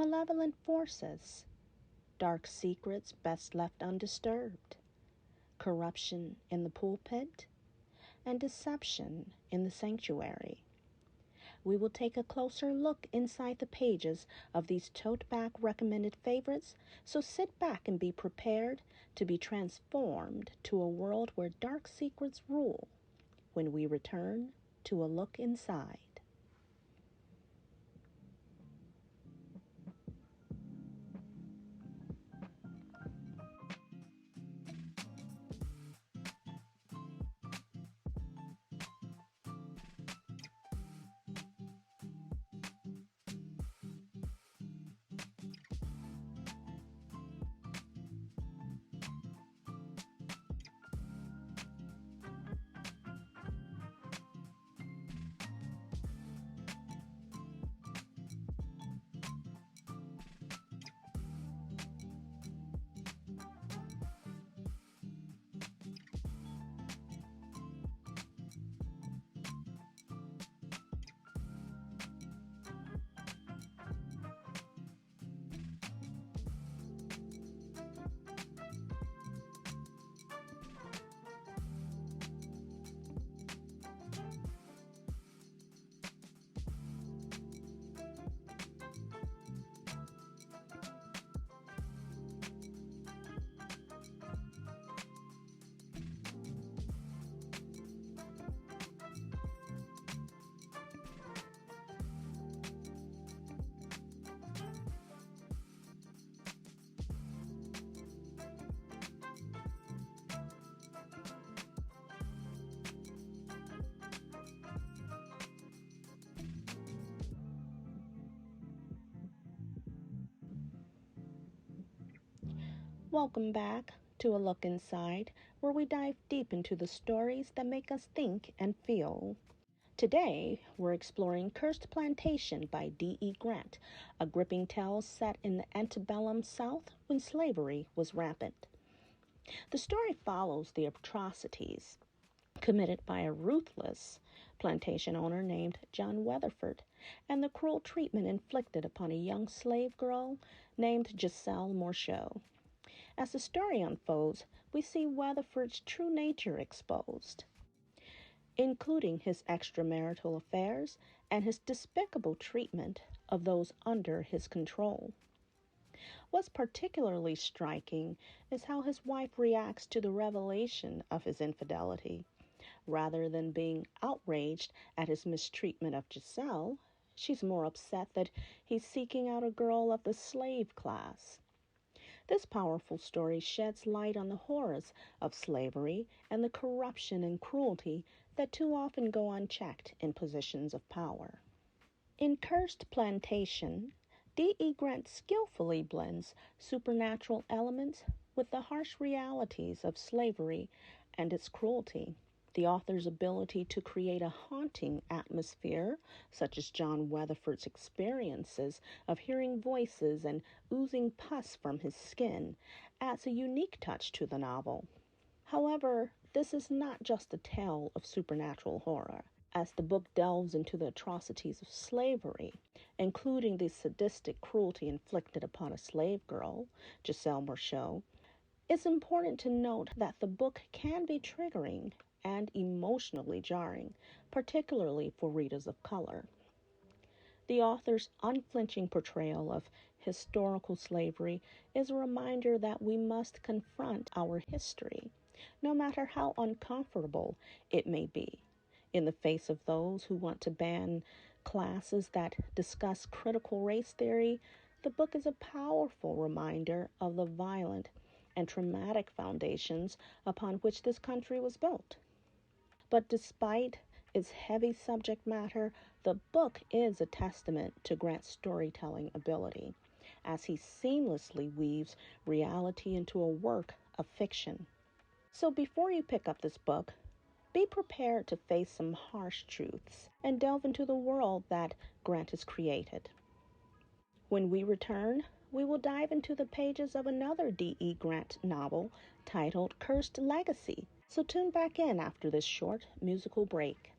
malevolent forces, dark secrets best left undisturbed, corruption in the pulpit, and deception in the sanctuary. We will take a closer look inside the pages of these tote-back recommended favorites, so sit back and be prepared to be transformed to a world where dark secrets rule when we return to a look inside. Welcome back to A Look Inside, where we dive deep into the stories that make us think and feel. Today, we're exploring Cursed Plantation by D.E. Grant, a gripping tale set in the antebellum South when slavery was rampant. The story follows the atrocities committed by a ruthless plantation owner named John Weatherford and the cruel treatment inflicted upon a young slave girl named Giselle Morcheau. As the story unfolds, we see Weatherford's true nature exposed, including his extramarital affairs and his despicable treatment of those under his control. What's particularly striking is how his wife reacts to the revelation of his infidelity. Rather than being outraged at his mistreatment of Giselle, she's more upset that he's seeking out a girl of the slave class. This powerful story sheds light on the horrors of slavery and the corruption and cruelty that too often go unchecked in positions of power. In Cursed Plantation, D.E. Grant skillfully blends supernatural elements with the harsh realities of slavery and its cruelty. The author's ability to create a haunting atmosphere, such as John Weatherford's experiences of hearing voices and oozing pus from his skin, adds a unique touch to the novel. However, this is not just a tale of supernatural horror. As the book delves into the atrocities of slavery, including the sadistic cruelty inflicted upon a slave girl, Giselle Morcheau, it's important to note that the book can be triggering and emotionally jarring, particularly for readers of color. The author's unflinching portrayal of historical slavery is a reminder that we must confront our history, no matter how uncomfortable it may be. In the face of those who want to ban classes that discuss critical race theory, the book is a powerful reminder of the violent and traumatic foundations upon which this country was built. But despite its heavy subject matter, the book is a testament to Grant's storytelling ability, as he seamlessly weaves reality into a work of fiction. So before you pick up this book, be prepared to face some harsh truths and delve into the world that Grant has created. When we return, we will dive into the pages of another D.E. Grant novel titled Cursed Legacy. So tune back in after this short musical break.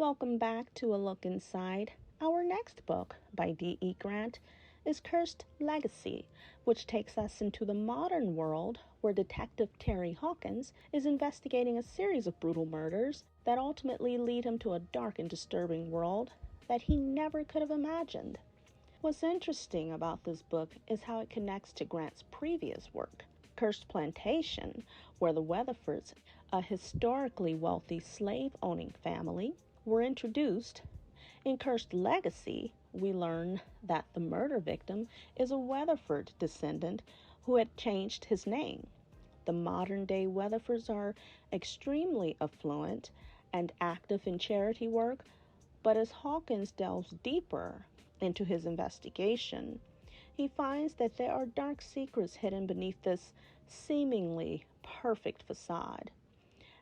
Welcome back to A Look Inside. Our next book by D.E. Grant is Cursed Legacy, which takes us into the modern world where Detective Terry Hawkins is investigating a series of brutal murders that ultimately lead him to a dark and disturbing world that he never could have imagined. What's interesting about this book is how it connects to Grant's previous work, Cursed Plantation, where the Weatherfords, a historically wealthy slave-owning family, were introduced. In Cursed Legacy, we learn that the murder victim is a Weatherford descendant who had changed his name. The modern-day Weatherfords are extremely affluent and active in charity work, but as Hawkins delves deeper into his investigation, he finds that there are dark secrets hidden beneath this seemingly perfect facade.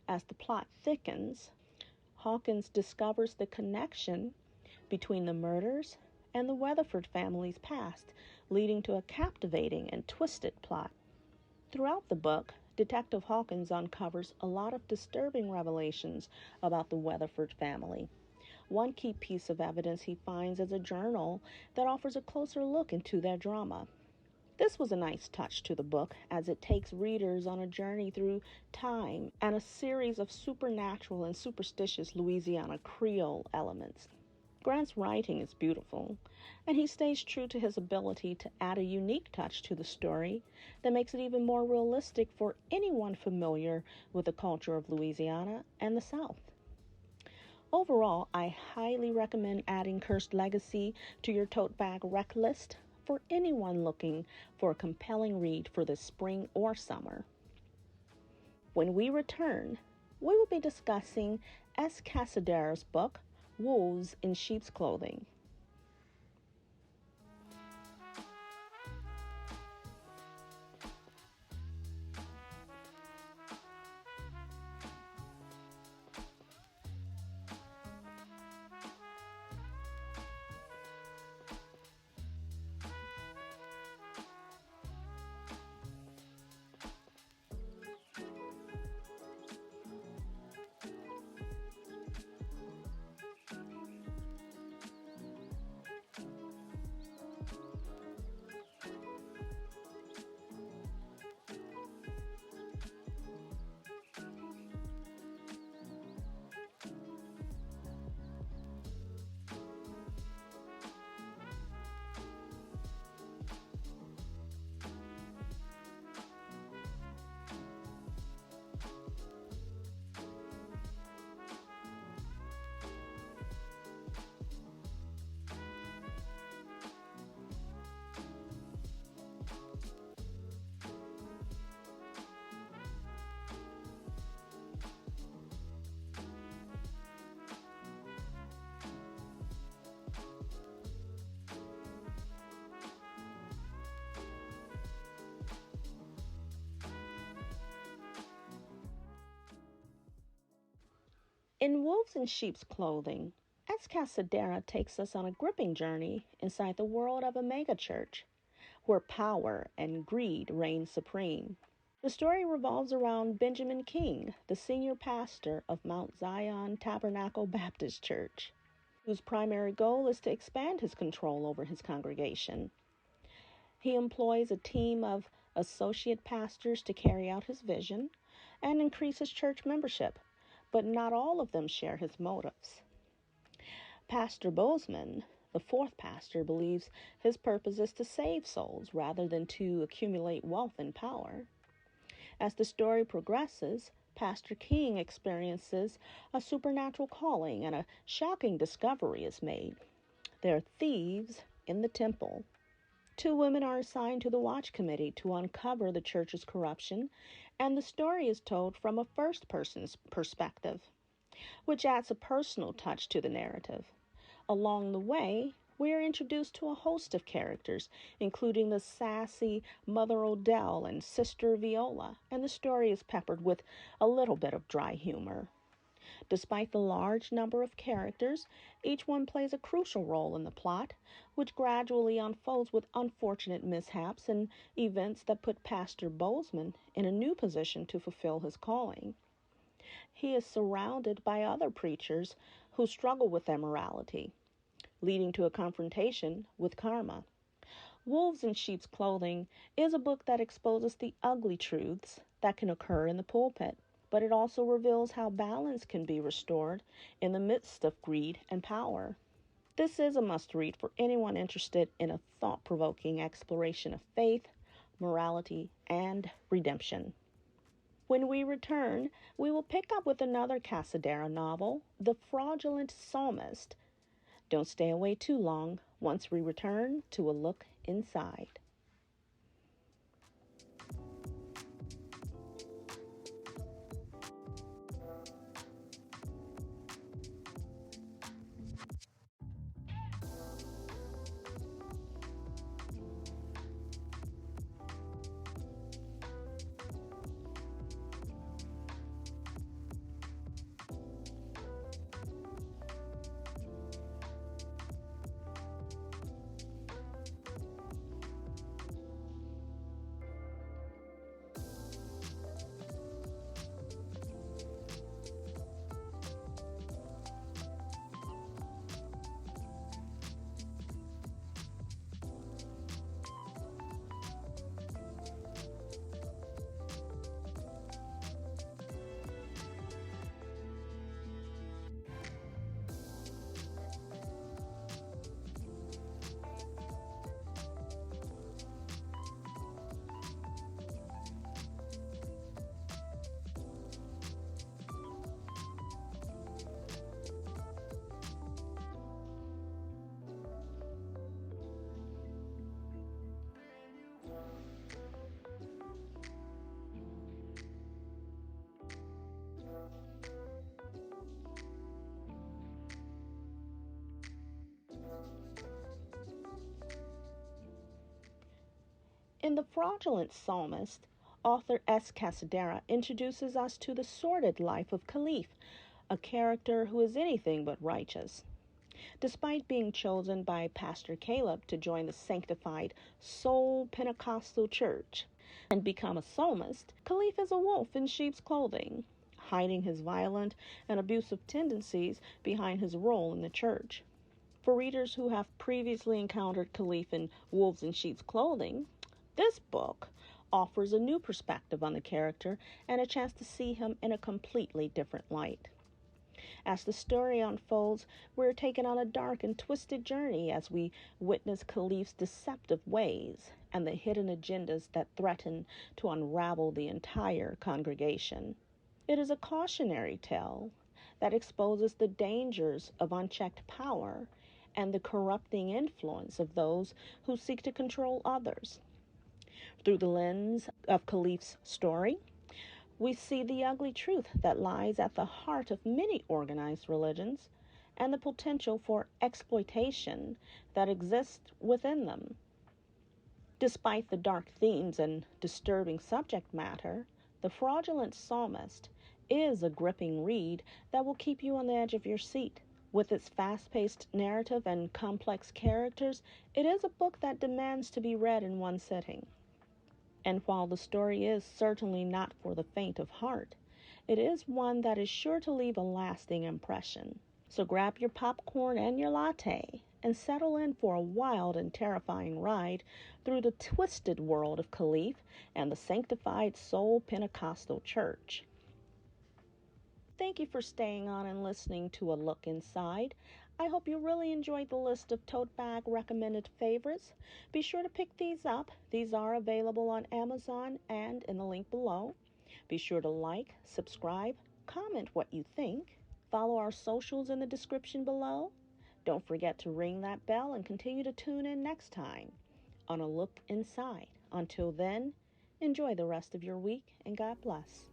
As the plot thickens, Hawkins discovers the connection between the murders and the Weatherford family's past, leading to a captivating and twisted plot. Throughout the book, Detective Hawkins uncovers a lot of disturbing revelations about the Weatherford family. One key piece of evidence he finds is a journal that offers a closer look into their drama. This was a nice touch to the book, as it takes readers on a journey through time and a series of supernatural and superstitious Louisiana Creole elements. Grant's writing is beautiful, and he stays true to his ability to add a unique touch to the story that makes it even more realistic for anyone familiar with the culture of Louisiana and the South. Overall, I highly recommend adding Cursed Legacy to your tote bag rec list for anyone looking for a compelling read for this spring or summer. When we return, we will be discussing S. Casadera's book, Wolves in Sheep's Clothing. In Wolves in Sheep's Clothing, S. Casadera takes us on a gripping journey inside the world of a megachurch, where power and greed reign supreme. The story revolves around Benjamin King, the senior pastor of Mount Zion Tabernacle Baptist Church, whose primary goal is to expand his control over his congregation. He employs a team of associate pastors to carry out his vision and increase his church membership, but not all of them share his motives. Pastor Bozeman, the fourth pastor, believes his purpose is to save souls rather than to accumulate wealth and power. As the story progresses, Pastor King experiences a supernatural calling and a shocking discovery is made. There are thieves in the temple. 2 women are assigned to the watch committee to uncover the church's corruption, and the story is told from a first-person perspective, which adds a personal touch to the narrative. Along the way, we are introduced to a host of characters, including the sassy Mother Odell and Sister Viola, and the story is peppered with a little bit of dry humor. Despite the large number of characters, each one plays a crucial role in the plot, which gradually unfolds with unfortunate mishaps and events that put Pastor Bozeman in a new position to fulfill his calling. He is surrounded by other preachers who struggle with their morality, leading to a confrontation with karma. Wolves in Sheep's Clothing is a book that exposes the ugly truths that can occur in the pulpit, but it also reveals how balance can be restored in the midst of greed and power. This is a must-read for anyone interested in a thought-provoking exploration of faith, morality, and redemption. When we return, we will pick up with another Casadera novel, The Fraudulent Psalmist. Don't stay away too long once we return to a look inside. In The Fraudulent Psalmist, author S. Casadera introduces us to the sordid life of Caliph, a character who is anything but righteous. Despite being chosen by Pastor Caleb to join the sanctified Soul Pentecostal Church and become a psalmist, Caliph is a wolf in sheep's clothing, hiding his violent and abusive tendencies behind his role in the church. For readers who have previously encountered Caliph in wolves in sheep's clothing, this book offers a new perspective on the character and a chance to see him in a completely different light. As the story unfolds, we're taken on a dark and twisted journey as we witness Caliph's deceptive ways and the hidden agendas that threaten to unravel the entire congregation. It is a cautionary tale that exposes the dangers of unchecked power and the corrupting influence of those who seek to control others. Through the lens of Caliph's story, we see the ugly truth that lies at the heart of many organized religions and the potential for exploitation that exists within them. Despite the dark themes and disturbing subject matter, The Fraudulent Psalmist is a gripping read that will keep you on the edge of your seat. With its fast-paced narrative and complex characters, it is a book that demands to be read in one sitting. And while the story is certainly not for the faint of heart, it is one that is sure to leave a lasting impression. So grab your popcorn and your latte and settle in for a wild and terrifying ride through the twisted world of Caliph and the sanctified Soul Pentecostal Church. Thank you for staying on and listening to A Look Inside. I hope you really enjoyed the list of tote bag recommended favorites. Be sure to pick these up. These are available on Amazon and in the link below. Be sure to like, subscribe, comment what you think. Follow our socials in the description below. Don't forget to ring that bell and continue to tune in next time on A Look Inside. Until then, enjoy the rest of your week and God bless.